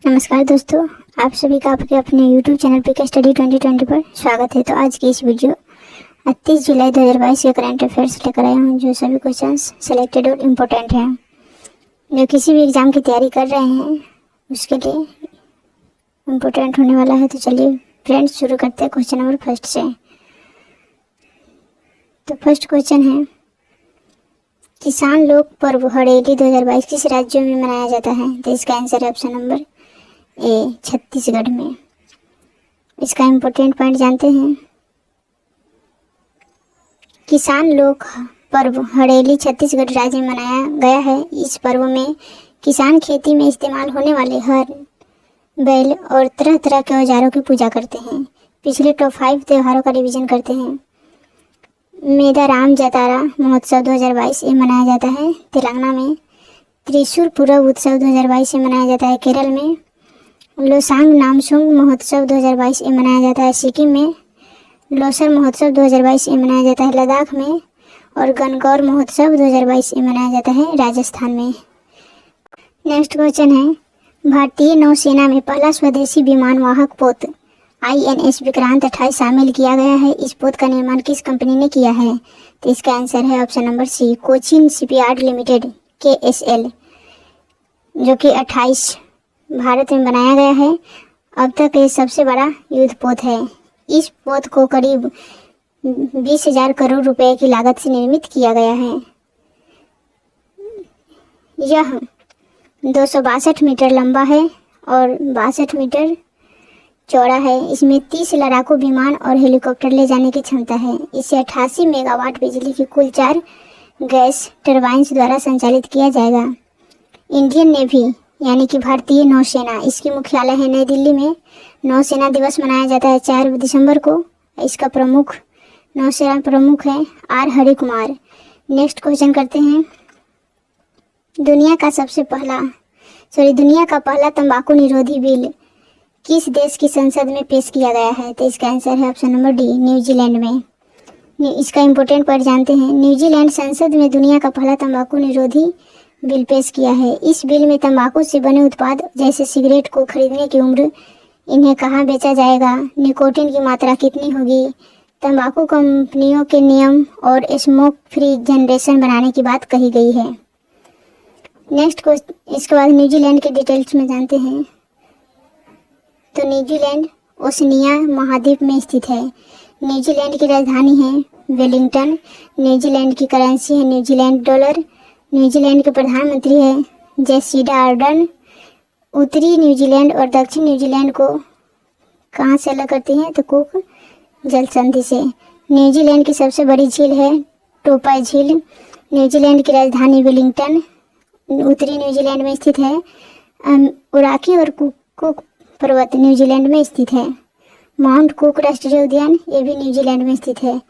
नमस्कार दोस्तों, आप सभी का आपके अपने YouTube चैनल पीके स्टडी 2020 पर स्वागत है। तो आज की इस वीडियो 30 जुलाई 2022 के करंट अफेयर्स लेकर आया हूँ, जो सभी क्वेश्चंस सिलेक्टेड और इम्पोर्टेंट हैं। जो किसी भी एग्ज़ाम की तैयारी कर रहे हैं उसके लिए इम्पोर्टेंट होने वाला है। तो चलिए फ्रेंड्स, शुरू करते हैं क्वेश्चन नंबर फर्स्ट से। तो फर्स्ट क्वेश्चन है, किसान लोक पर्व हड़ेली 2022 किस राज्यों में मनाया जाता है? तो इसका आंसर है ऑप्शन नंबर ए, छत्तीसगढ़ में। इसका इम्पोर्टेंट पॉइंट जानते हैं। किसान लोक पर्व हड़ेली छत्तीसगढ़ राज्य में मनाया गया है। इस पर्व में किसान खेती में इस्तेमाल होने वाले हर, बैल और तरह तरह के औजारों की पूजा करते हैं। पिछले टॉप 5 त्योहारों का रिवीजन करते हैं। मेदा राम जतारा महोत्सव 2022 ये मनाया जाता है तेलंगाना में। त्रिशूर पूरब उत्सव 2022 से मनाया जाता है केरल में। लोसांग नामसूंग महोत्सव 2022 ये मनाया जाता है सिक्किम में। लोसर महोत्सव 2022 ये मनाया जाता है लद्दाख में। और गणगौर महोत्सव 2022 ये मनाया जाता है राजस्थान में। नेक्स्ट क्वेश्चन है, भारतीय नौसेना में पहला स्वदेशी विमान वाहक पोत INS विक्रांत 28 शामिल किया गया है। इस पोत का निर्माण किस कंपनी ने किया है? तो इसका आंसर है option number C, Cochin shipyard limited KSL, जो कि 28 भारत में बनाया गया है। अब तक ये सबसे बड़ा युद्ध पोत है। इस पोत को करीब 20,000 करोड़ रुपए की लागत से निर्मित किया गया है। यह 262 मीटर लंबा है और 62 मीटर चौड़ा है। इसमें 30 लड़ाकू विमान और हेलीकॉप्टर ले जाने की क्षमता है। इसे 88 मेगावाट बिजली की कुल 4 गैस टरबाइन्स द्वारा संचालित किया जाएगा। इंडियन नेवी यानी कि भारतीय नौसेना, इसकी मुख्यालय है नई दिल्ली में। नौसेना दिवस मनाया जाता है 4 दिसंबर को। इसका प्रमुख नौसेना प्रमुख है R हरिकुमार। नेक्स्ट क्वेश्चन करते हैं, दुनिया का पहला तंबाकू निरोधी बिल किस देश की संसद में पेश किया गया है? तो इसका आंसर है ऑप्शन नंबर डी, न्यूजीलैंड में। इसका इम्पोर्टेंट पॉइंट जानते हैं। न्यूजीलैंड संसद में दुनिया का पहला तंबाकू निरोधी बिल पेश किया है। इस बिल में तंबाकू से बने उत्पाद जैसे सिगरेट को खरीदने की उम्र, इन्हें कहाँ बेचा जाएगा, निकोटीन की मात्रा कितनी होगी, तंबाकू कंपनियों के नियम और स्मोक फ्री जनरेशन बनाने की बात कही गई है। नेक्स्ट क्वेश्चन, इसके बाद न्यूजीलैंड के डिटेल्स में जानते हैं। तो न्यूजीलैंड ओशनिया महाद्वीप में स्थित है। न्यूजीलैंड की राजधानी है वेलिंगटन। न्यूजीलैंड की करेंसी है न्यूजीलैंड डॉलर। न्यूजीलैंड के प्रधानमंत्री है जेसिंडा आर्डर्न। उत्तरी न्यूजीलैंड और दक्षिण न्यूजीलैंड को कहाँ से अलग करती हैं? तो कुक जल संधि से। न्यूजीलैंड की सबसे बड़ी झील है टोपाई झील। न्यूजीलैंड की राजधानी वेलिंगटन उत्तरी न्यूजीलैंड में स्थित है। उराकी और कुक पर्वत न्यूजीलैंड में स्थित है। माउंट कुक राष्ट्रीय उद्यान ये भी न्यूजीलैंड में स्थित है।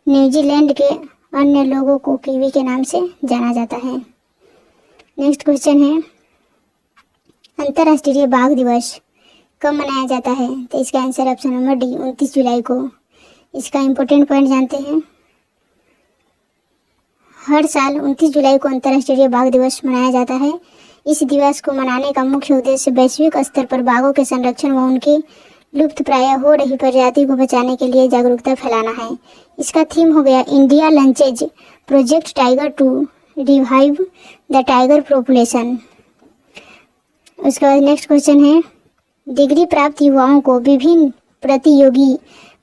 न्यूजीलैंड के अन्य लोगों को कीवी के नाम से जाना जाता है। नेक्स्ट क्वेश्चन है, अंतर्राष्ट्रीय बाघ दिवस कब मनाया जाता है? तो इसका आंसर ऑप्शन नंबर डी, 29 जुलाई को। इसका इम्पोर्टेंट पॉइंट जानते हैं। हर साल 29 जुलाई को अंतर्राष्ट्रीय बाघ दिवस मनाया जाता है। इस दिवस को मनाने का मुख्य उद्देश्य वैश्विक स्तर पर बाघों के संरक्षण व उनकी लुप्त प्राय हो रही प्रजाति को बचाने के लिए जागरूकता फैलाना है। इसका थीम हो गया India launches project tiger to revive the tiger population. उसके बाद नेक्स्ट क्वेश्चन है, डिग्री प्राप्त युवाओं को विभिन्न प्रतियोगी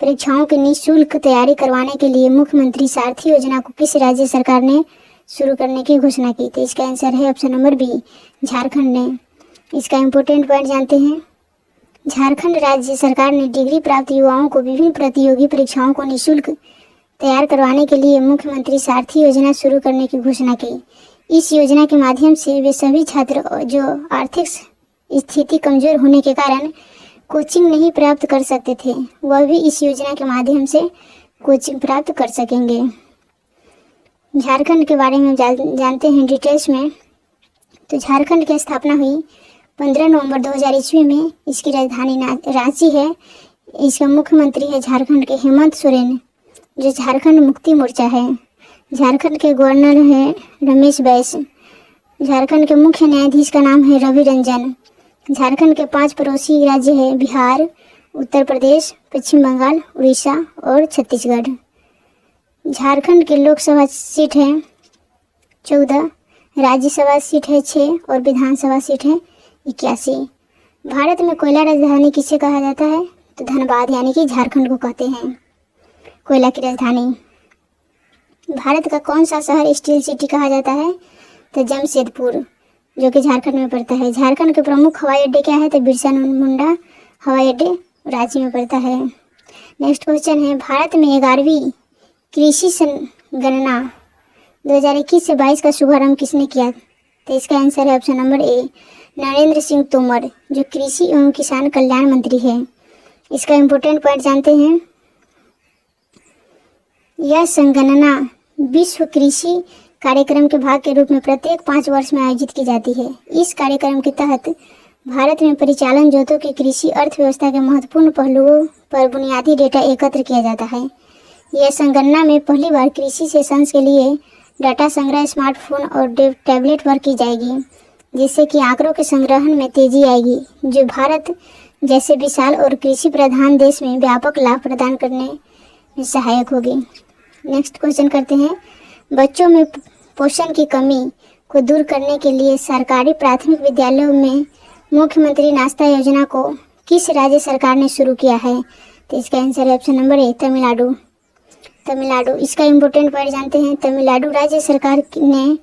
परीक्षाओं की निःशुल्क तैयारी करवाने के लिए मुख्यमंत्री सारथी योजना को किस राज्य सरकार ने शुरू करने की घोषणा की? तो इसका आंसर है ऑप्शन नंबर बी, झारखंड ने। इसका इम्पोर्टेंट पॉइंट जानते हैं। झारखंड राज्य सरकार ने डिग्री प्राप्त युवाओं को विभिन्न प्रतियोगी परीक्षाओं को निःशुल्क तैयार करवाने के लिए मुख्यमंत्री सारथी योजना शुरू करने की घोषणा की। इस योजना के माध्यम से वे सभी छात्र जो आर्थिक स्थिति कमजोर होने के कारण कोचिंग नहीं प्राप्त कर सकते थे, वह भी इस योजना के माध्यम से कोचिंग प्राप्त कर सकेंगे। झारखंड के बारे में जानते हैं डिटेल्स में। तो झारखंड की स्थापना हुई 15 नवंबर 2000 ईस्वी में। इसकी राजधानी रांची है। इसका मुख्यमंत्री है झारखंड के हेमंत सोरेन, जो झारखंड मुक्ति मोर्चा है। झारखंड के गवर्नर हैं रमेश बैस। झारखंड के मुख्य न्यायाधीश का नाम है रवि रंजन। झारखंड के 5 पड़ोसी राज्य हैं बिहार, उत्तर प्रदेश, पश्चिम बंगाल, उड़ीसा और छत्तीसगढ़। झारखंड के लोकसभा सीट है 14, राज्यसभा सीट है 6 और विधानसभा सीट है 81। भारत में कोयला राजधानी किसे कहा जाता है? तो धनबाद यानी कि झारखंड को कहते हैं कोयला की राजधानी। भारत का कौन सा शहर स्टील सिटी कहा जाता है? तो जमशेदपुर, जो कि झारखंड में पड़ता है। झारखंड के प्रमुख हवाई अड्डे क्या है? तो बिरसा मुंडा हवाई अड्डे रांची में पड़ता है। नेक्स्ट क्वेश्चन है, भारत में 11वीं कृषि संगणना 2021 से 22 का शुभारंभ किसने किया? तो इसका आंसर है option number A, Narendra Singh Tomar, जो कृषि एवं किसान कल्याण मंत्री है। इसका इम्पोर्टेंट पॉइंट जानते हैं। यह संगणना विश्व कृषि कार्यक्रम के भाग के रूप में प्रत्येक 5 वर्ष में आयोजित की जाती है। इस कार्यक्रम के तहत भारत में परिचालन जोतों की कृषि अर्थव्यवस्था के महत्वपूर्ण पहलुओं पर बुनियादी डेटा एकत्र किया जाता है। यह संगणना में पहली बार कृषि सेशंस के लिए डाटा संग्रह स्मार्टफोन और टैबलेट पर की जाएगी, जिससे कि आंकड़ों के संग्रहण में तेजी आएगी, जो भारत जैसे विशाल और कृषि प्रधान देश में व्यापक लाभ प्रदान करने में सहायक होगी। नेक्स्ट क्वेश्चन करते हैं, बच्चों में पोषण की कमी को दूर करने के लिए सरकारी प्राथमिक विद्यालयों में मुख्यमंत्री नाश्ता योजना को किस राज्य सरकार ने शुरू किया है? तो इसका आंसर है option number A, Tamil Nadu. Tamil Nadu, इसका इम्पोर्टेंट पॉइंट जानते हैं। तमिलनाडु राज्य सरकार ने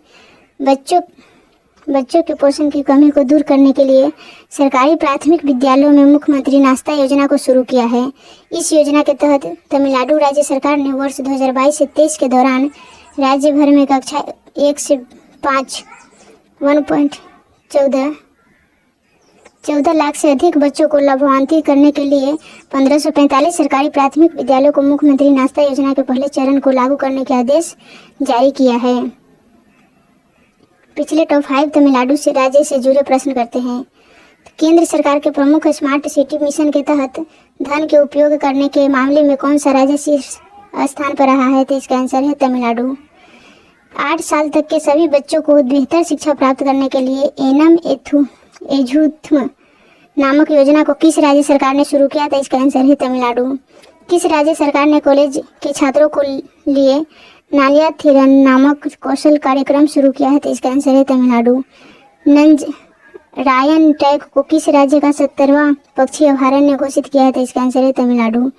बच्चों के पोषण की कमी को दूर करने के लिए सरकारी प्राथमिक विद्यालयों में मुख्यमंत्री नाश्ता योजना को शुरू किया है। इस योजना के तहत तमिलनाडु राज्य सरकार ने वर्ष 2022 से 23 के दौरान राज्य भर में कक्षा 1 से 5 1.14 लाख से अधिक बच्चों को लाभान्वित करने के लिए 1545 सरकारी प्राथमिक विद्यालयों को मुख्यमंत्री नाश्ता योजना के पहले चरण को लागू करने के आदेश जारी किया है। पिछले टॉप 5 तमिलनाडु से राज्य से जुड़े प्रश्न करते हैं। केंद्र सरकार के प्रमुख स्मार्ट सिटी मिशन के तहत धन के उपयोग करने के मामले में कौन सा राज्य शीर्ष स्थान पर रहा है? तो इसका आंसर है तमिलनाडु। 8 साल तक के सभी बच्चों को बेहतर शिक्षा प्राप्त करने के लिए एनम एजुथम नामक योजना को किस राज्य सरकार ने शुरू किया? तो इसका आंसर है तमिलनाडु। किस राज्य सरकार ने कॉलेज के छात्रों को लिए नालिया थिरन नामक कौशल कार्यक्रम शुरू किया है? तो इसका आंसर है तमिलनाडु। नंज रायन टैग को किस राज्य का 70वां पक्षी अभयारण्य घोषित किया है? तो इसका आंसर है तमिलनाडु।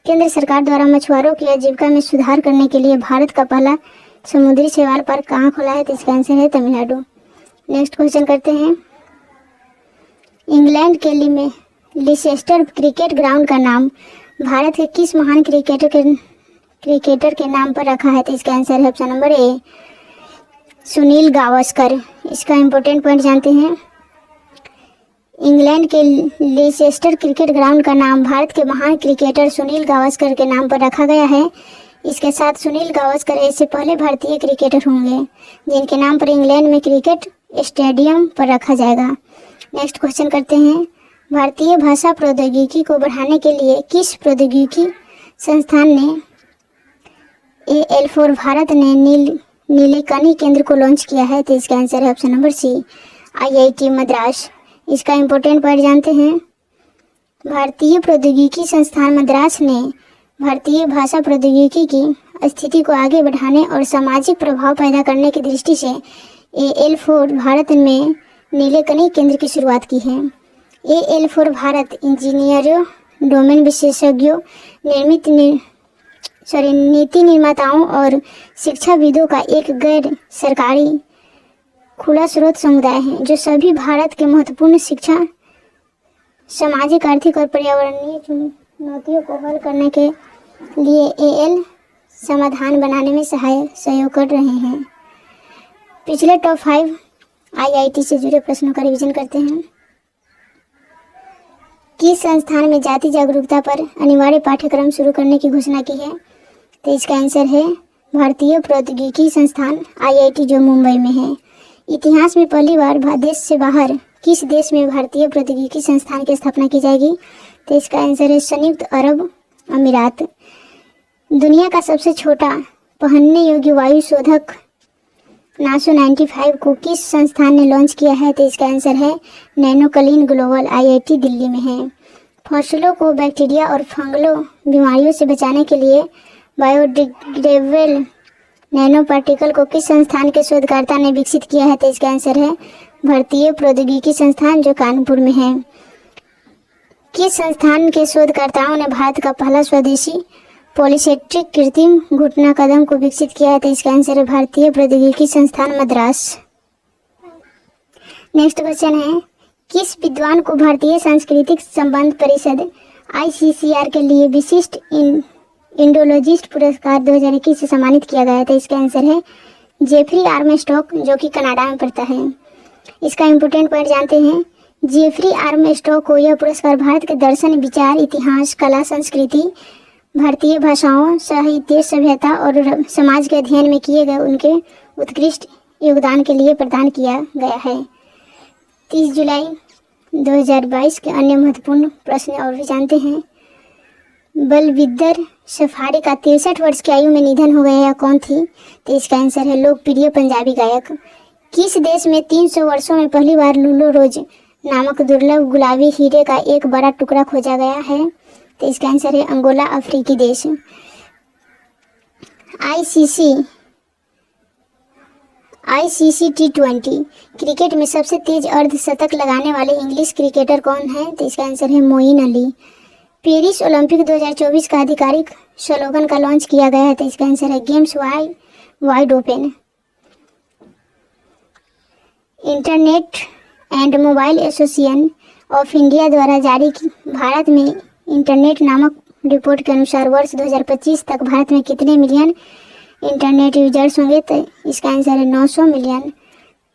केंद्र सरकार द्वारा मछुआरों की आजीविका में सुधार करने के लिए भारत का पहला समुद्री शैवाल पार्क कहाँ खोला है? तो इसका आंसर है तमिलनाडु। नेक्स्ट क्वेश्चन करते हैं, इंग्लैंड के लिसेस्टर क्रिकेट ग्राउंड का नाम भारत के किस महान क्रिकेटर के नाम पर रखा है? तो इसका आंसर है option number A, Sunil Gavaskar. इसका इम्पोर्टेंट पॉइंट जानते हैं। इंग्लैंड के लिसेस्टर क्रिकेट ग्राउंड का नाम भारत के महान क्रिकेटर सुनील गावस्कर के नाम पर रखा गया है। इसके साथ सुनील गावस्कर ऐसे पहले भारतीय क्रिकेटर होंगे जिनके नाम पर इंग्लैंड में क्रिकेट स्टेडियम पर रखा जाएगा। नेक्स्ट क्वेश्चन करते हैं, भारतीय भाषा प्रौद्योगिकी को बढ़ाने के लिए किस प्रौद्योगिकी संस्थान ने AL4 भारत ने नीलेकनी केंद्र को लॉन्च किया है? तो इसका आंसर है option number C, IIT Madras. इसका इम्पोर्टेंट पॉइंट जानते हैं। भारतीय प्रौद्योगिकी संस्थान मद्रास ने भारतीय भाषा प्रौद्योगिकी की स्थिति को आगे बढ़ाने और सामाजिक प्रभाव पैदा करने की दृष्टि से AL4 भारत में नीलेकनी केंद्र की शुरुआत की है। AL4 भारत इंजीनियरों, डोमेन विशेषज्ञों, नीति निर्माताओं और शिक्षाविदों का एक गैर सरकारी खुला स्रोत समुदाय है जो सभी भारत के महत्वपूर्ण शिक्षा, सामाजिक, आर्थिक और पर्यावरणीय चुनौतियों को हल करने के लिए AL समाधान बनाने में सहयोग कर रहे हैं। पिछले टॉप 5 IIT से जुड़े प्रश्नों का रिवीजन करते हैं। किस संस्थान में जाति जागरूकता पर अनिवार्य पाठ्यक्रम शुरू करने की घोषणा की है? तो इसका आंसर है भारतीय प्रौद्योगिकी संस्थान IIT जो मुंबई में है। इतिहास में पहली बार देश से बाहर किस देश में भारतीय प्रौद्योगिकी संस्थान की स्थापना की जाएगी? तो इसका आंसर है संयुक्त अरब अमीरात। दुनिया का सबसे छोटा पहनने योग्य वायु शोधक नासो 95 को किस संस्थान ने लॉन्च किया है? तो इसका आंसर है नैनोक्लिन ग्लोबल, IIT दिल्ली में है। फसलों को बैक्टीरिया और फंगलो बीमारियों से बचाने के लिए बायोडिग्रेडेबल नैनो पार्टिकल को किस संस्थान के शोधकर्ता ने विकसित किया है? तो इसका आंसर है भारतीय प्रौद्योगिकी संस्थान, जो कानपुर में है। किस संस्थान के शोधकर्ताओं ने भारत का पहला स्वदेशी पॉलीसेंट्रिक कृत्रिम घुटना कदम को विकसित किया है? तो इसका आंसर है भारतीय प्रौद्योगिकी संस्थान, मद्रास। नेक्स्ट क्वेश्चन है, किस विद्वान को भारतीय सांस्कृतिक संबंध परिषद ICCR के लिए विशिष्ट इंडोलॉजिस्ट पुरस्कार 2021 से सम्मानित किया गया है? तो इसका आंसर है जेफरी आर्मस्ट्रॉन्ग, जो कि कनाडा में पड़ता है। इसका इम्पोर्टेंट पॉइंट जानते हैं। जेफरी आर्मस्ट्रॉन्ग को यह पुरस्कार भारत के दर्शन, विचार, इतिहास, कला, संस्कृति, भारतीय भाषाओं, साहित्य, सभ्यता और समाज के अध्ययन में किए गए उनके उत्कृष्ट योगदान के लिए प्रदान किया गया है। 30 जुलाई 2022 के अन्य महत्वपूर्ण प्रश्न और भी जानते हैं। बलविंदर सफारी का 63 वर्ष की आयु में निधन हो गया, या कौन थी? तो इसका आंसर है लोकप्रिय पंजाबी गायक। किस देश में 300 वर्षों में पहली बार लूलो रोज नामक दुर्लभ गुलाबी हीरे का एक बड़ा टुकड़ा खोजा गया है? तो इसका आंसर है अंगोला, अफ्रीकी देश। ICC T20 क्रिकेट में सबसे तेज अर्धशतक लगाने वाले इंग्लिश क्रिकेटर कौन है? तो इसका आंसर है मोइन अली। पेरिस ओलंपिक 2024 का आधिकारिक स्लोगन का लॉन्च किया गया है? तो इसका आंसर है games wide open. Internet and mobile association of India द्वारा जारी भारत में इंटरनेट नामक रिपोर्ट के अनुसार वर्ष 2025 तक भारत में कितने मिलियन इंटरनेट यूजर्स होंगे? तो इसका आंसर है 900 million.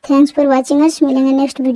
Thanks for watching us. मिलेंगे नेक्स्ट वीडियो।